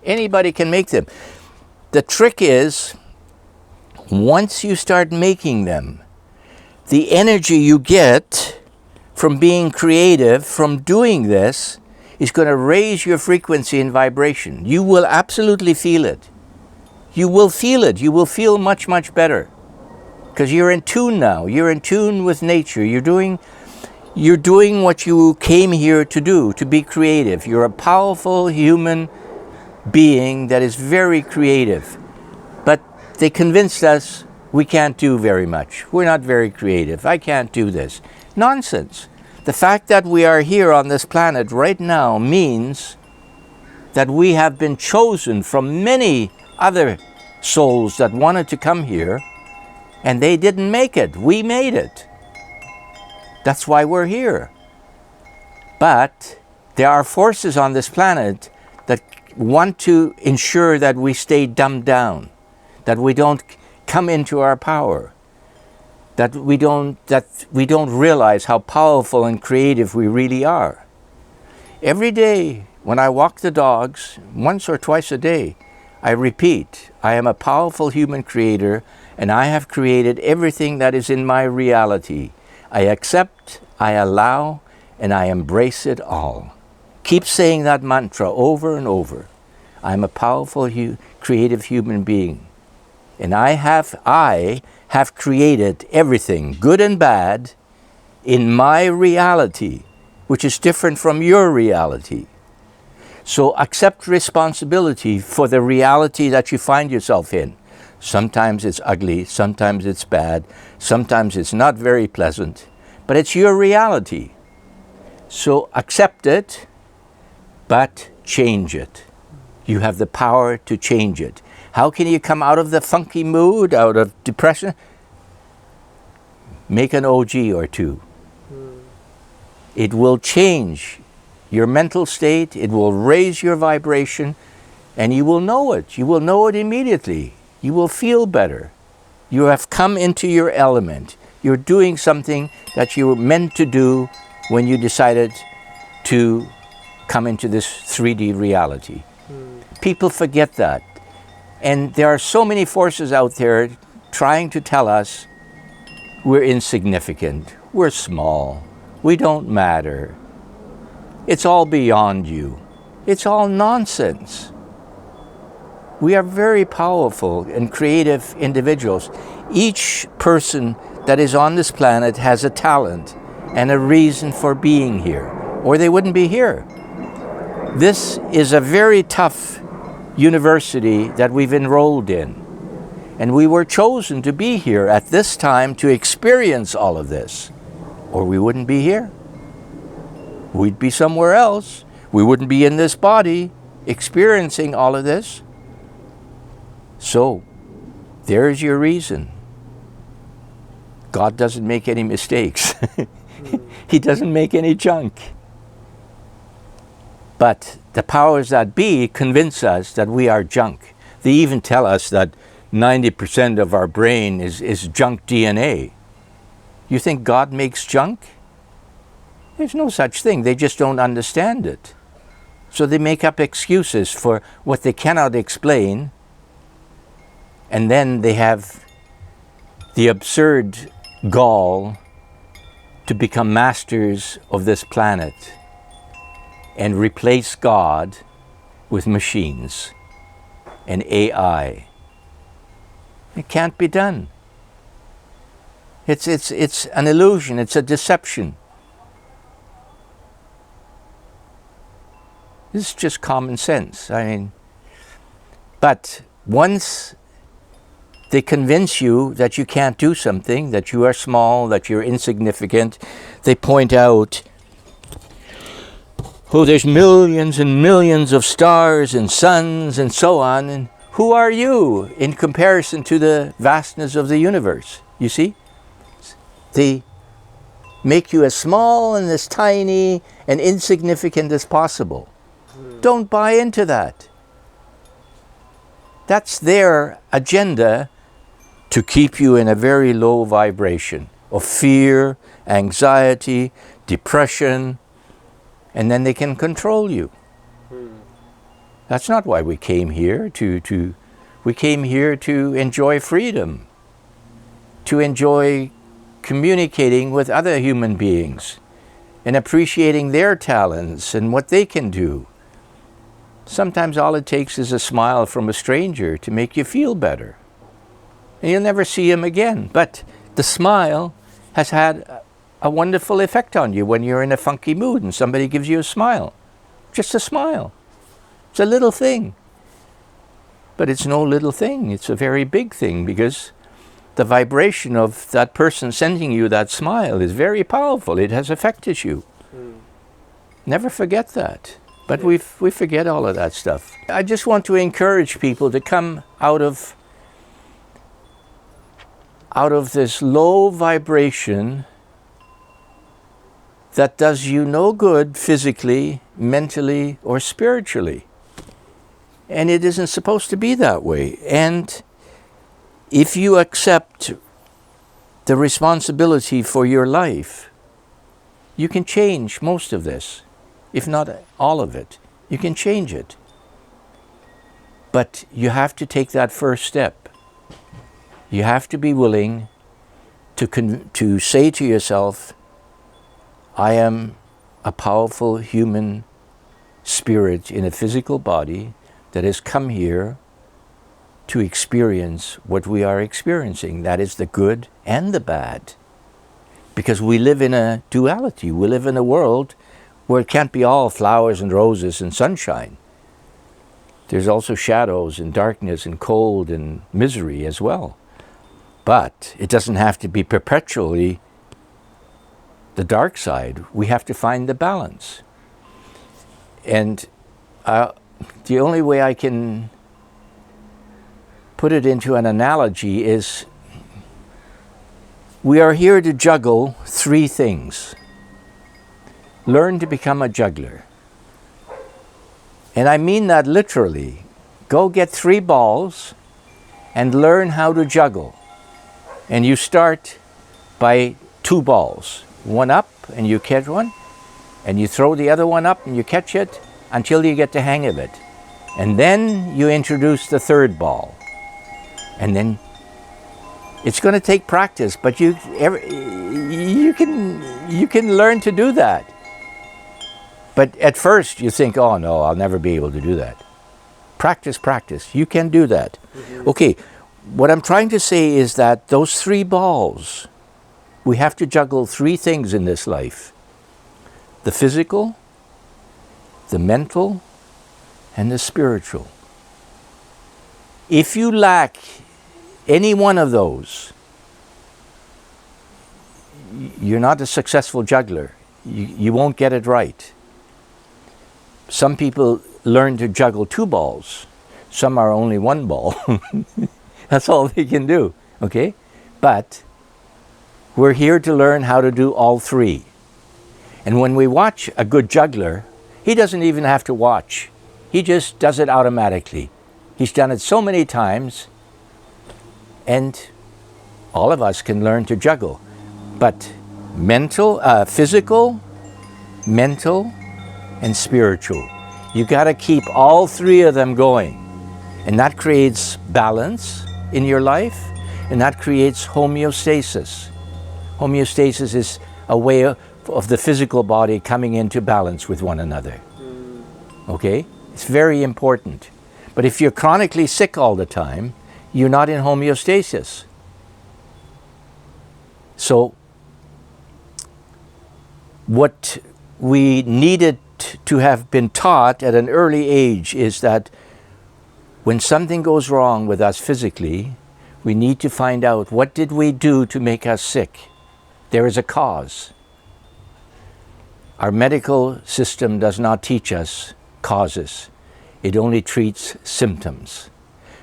Anybody can make them. The trick is, once you start making them, the energy you get from being creative, from doing this, is going to raise your frequency and vibration. You will absolutely feel it. You will feel it. You will feel much, much better. Because you're in tune now. You're in tune with nature. You're doing what you came here to do, to be creative. You're a powerful human being that is very creative. But they convinced us we can't do very much. We're not very creative. I can't do this. Nonsense. The fact that we are here on this planet right now means that we have been chosen from many other souls that wanted to come here, and they didn't make it. We made it. That's why we're here. But there are forces on this planet that want to ensure that we stay dumbed down, that we don't come into our power, that we don't realize how powerful and creative we really are. Every day when I walk the dogs, once or twice a day, I repeat, I am a powerful human creator, and I have created everything that is in my reality. I accept, I allow, and I embrace it all. Keep saying that mantra over and over. I'm a powerful, creative human being. And I have created everything, good and bad, in my reality, which is different from your reality. So accept responsibility for the reality that you find yourself in. Sometimes it's ugly, sometimes it's bad, sometimes it's not very pleasant, but it's your reality. So accept it, but change it. You have the power to change it. How can you come out of the funky mood, out of depression? Make an OG or two. It will change your mental state, it will raise your vibration, and you will know it. You will know it immediately. You will feel better. You have come into your element. You're doing something that you were meant to do when you decided to come into this 3D reality. People forget that. And there are so many forces out there trying to tell us we're insignificant, we're small, we don't matter. It's all beyond you. It's all nonsense. We are very powerful and creative individuals. Each person that is on this planet has a talent and a reason for being here, or they wouldn't be here. This is a very tough university that we've enrolled in, and we were chosen to be here at this time to experience all of this, or we wouldn't be here. We'd be somewhere else. We wouldn't be in this body experiencing all of this. So, there's your reason. God doesn't make any mistakes. He doesn't make any junk. But the powers that be convince us that we are junk. They even tell us that 90% of our brain is junk DNA. You think God makes junk? There's no such thing. They just don't understand it. So they make up excuses for what they cannot explain, and then they have the absurd gall to become masters of this planet and replace God with machines and AI. It can't be done. It's an illusion, it's a deception. This is just common sense. I mean, but once they convince you that you can't do something, that you are small, that you're insignificant, they point out, oh, there's millions and millions of stars and suns and so on, and who are you in comparison to the vastness of the universe? You see? They make you as small and as tiny and insignificant as possible. Don't buy into that. That's their agenda to keep you in a very low vibration of fear, anxiety, depression, and then they can control you. That's not why we came here. We came here to enjoy freedom, to enjoy communicating with other human beings and appreciating their talents and what they can do. Sometimes all it takes is a smile from a stranger to make you feel better. And you'll never see him again, but the smile has had a wonderful effect on you when you're in a funky mood and somebody gives you a smile. Just a smile. It's a little thing. But it's no little thing. It's a very big thing, because the vibration of that person sending you that smile is very powerful. It has affected you. Never forget that. But we forget all of that stuff. I just want to encourage people to come out of this low vibration that does you no good physically, mentally, or spiritually. And it isn't supposed to be that way. And if you accept the responsibility for your life, you can change most of this, if not all of it. You can change it. But you have to take that first step. You have to be willing to say to yourself, I am a powerful human spirit in a physical body that has come here to experience what we are experiencing. That is the good and the bad. Because we live in a duality. We live in a world where it can't be all flowers and roses and sunshine. There's also shadows and darkness and cold and misery as well. But it doesn't have to be perpetually the dark side. We have to find the balance. And the only way I can put it into an analogy is, we are here to juggle three things. Learn to become a juggler. And I mean that literally. Go get 3 balls and learn how to juggle. And you start by 2 balls. One up and you catch one, and you throw the other one up and you catch it until you get the hang of it. And then you introduce the 3rd ball. And then it's going to take practice, but you can learn to do that. But at first you think, oh no, I'll never be able to do that. Practice, practice. You can do that. Okay, what I'm trying to say is that those 3 balls, we have to juggle 3 things in this life. The physical, the mental, and the spiritual. If you lack any one of those, you're not a successful juggler. You won't get it right. Some people learn to juggle 2 balls. Some are only 1 ball. That's all they can do, okay? But we're here to learn how to do all 3. And when we watch a good juggler, he doesn't even have to watch. He just does it automatically. He's done it so many times, and all of us can learn to juggle. But physical, mental, and spiritual. You got to keep all 3 of them going. And that creates balance in your life, and that creates homeostasis. Homeostasis is a way of the physical body coming into balance with one another. Okay? It's very important. But if you're chronically sick all the time, you're not in homeostasis. So what we needed to have been taught at an early age is that when something goes wrong with us physically, we need to find out, what did we do to make us sick? There is a cause. Our medical system does not teach us causes. It only treats symptoms.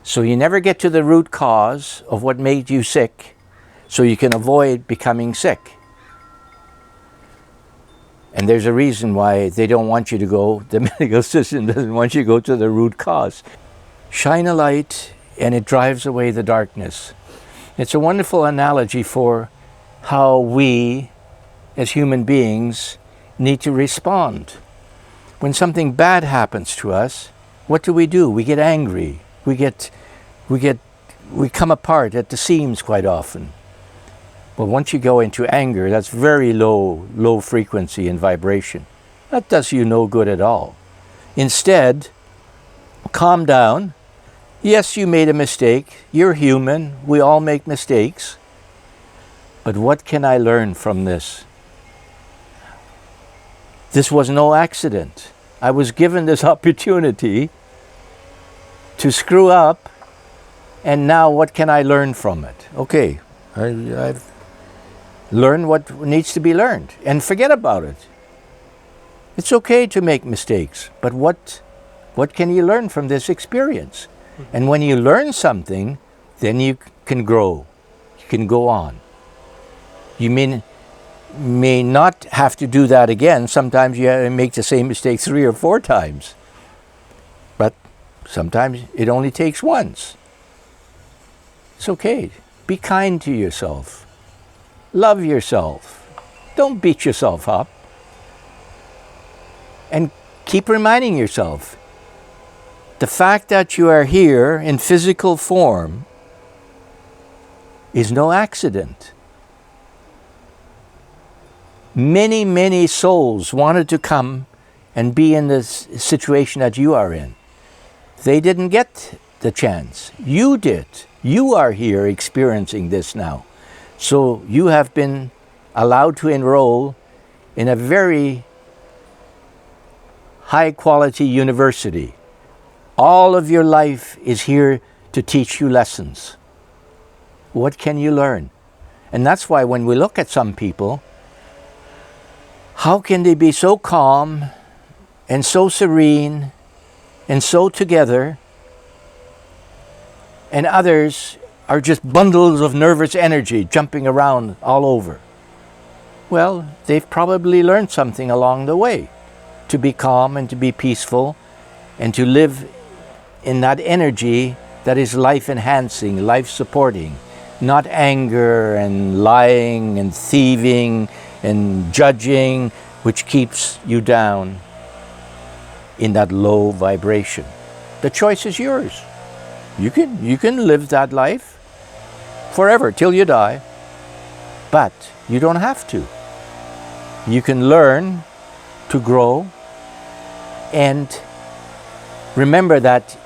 So you never get to the root cause of what made you sick, so you can avoid becoming sick. And there's a reason why they don't want you to go, the medical system doesn't want you to go to the root cause. Shine a light and it drives away the darkness. It's a wonderful analogy for how we, as human beings, need to respond. When something bad happens to us, what do? We get angry. We come apart at the seams quite often. But once you go into anger, that's very low frequency and vibration. That does you no good at all. Instead, calm down. Yes, you made a mistake. You're human. We all make mistakes. But what can I learn from this? This was no accident. I was given this opportunity to screw up, and now what can I learn from it? Okay, I've learned what needs to be learned, and forget about it. It's okay to make mistakes, but what can you learn from this experience? And when you learn something, then you can grow. You can go on. You may not have to do that again. Sometimes you make the same mistake 3 or 4 times. But sometimes it only takes once. It's okay. Be kind to yourself. Love yourself. Don't beat yourself up. And keep reminding yourself, the fact that you are here in physical form is no accident. Many, many souls wanted to come and be in this situation that you are in. They didn't get the chance. You did. You are here experiencing this now. So you have been allowed to enroll in a very high-quality university. All of your life is here to teach you lessons. What can you learn? And that's why when we look at some people, how can they be so calm and so serene and so together, and others are just bundles of nervous energy jumping around all over? Well, they've probably learned something along the way to be calm and to be peaceful and to live in that energy that is life-enhancing, life-supporting, not anger and lying and thieving and judging, which keeps you down in that low vibration. The choice is yours. You can live that life forever till you die, but you don't have to. You can learn to grow, and remember that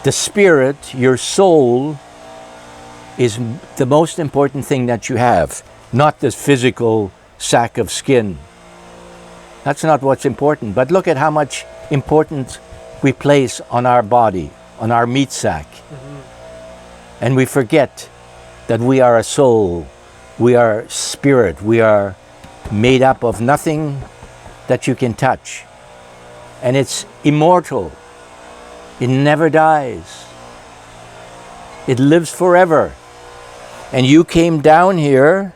the spirit, your soul, is the most important thing that you have, not this physical sack of skin. That's not what's important. But look at how much importance we place on our body, on our meat sack. Mm-hmm. And we forget that we are a soul, we are spirit, we are made up of nothing that you can touch. And it's immortal. It never dies. It lives forever. And you came down here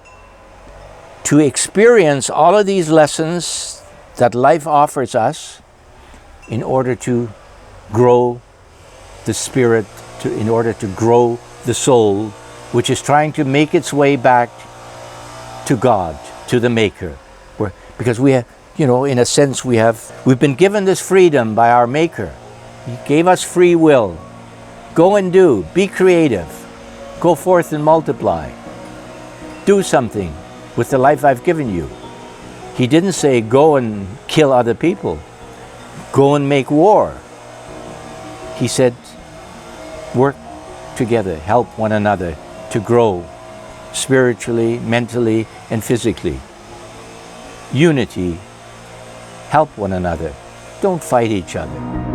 to experience all of these lessons that life offers us in order to grow the spirit, in order to grow the soul, which is trying to make its way back to God, to the Maker. Because we have, in a sense, we've been given this freedom by our Maker. He gave us free will. Go and do. Be creative. Go forth and multiply. Do something with the life I've given you. He didn't say go and kill other people. Go and make war. He said work together, help one another to grow spiritually, mentally, and physically. Unity. Help one another. Don't fight each other.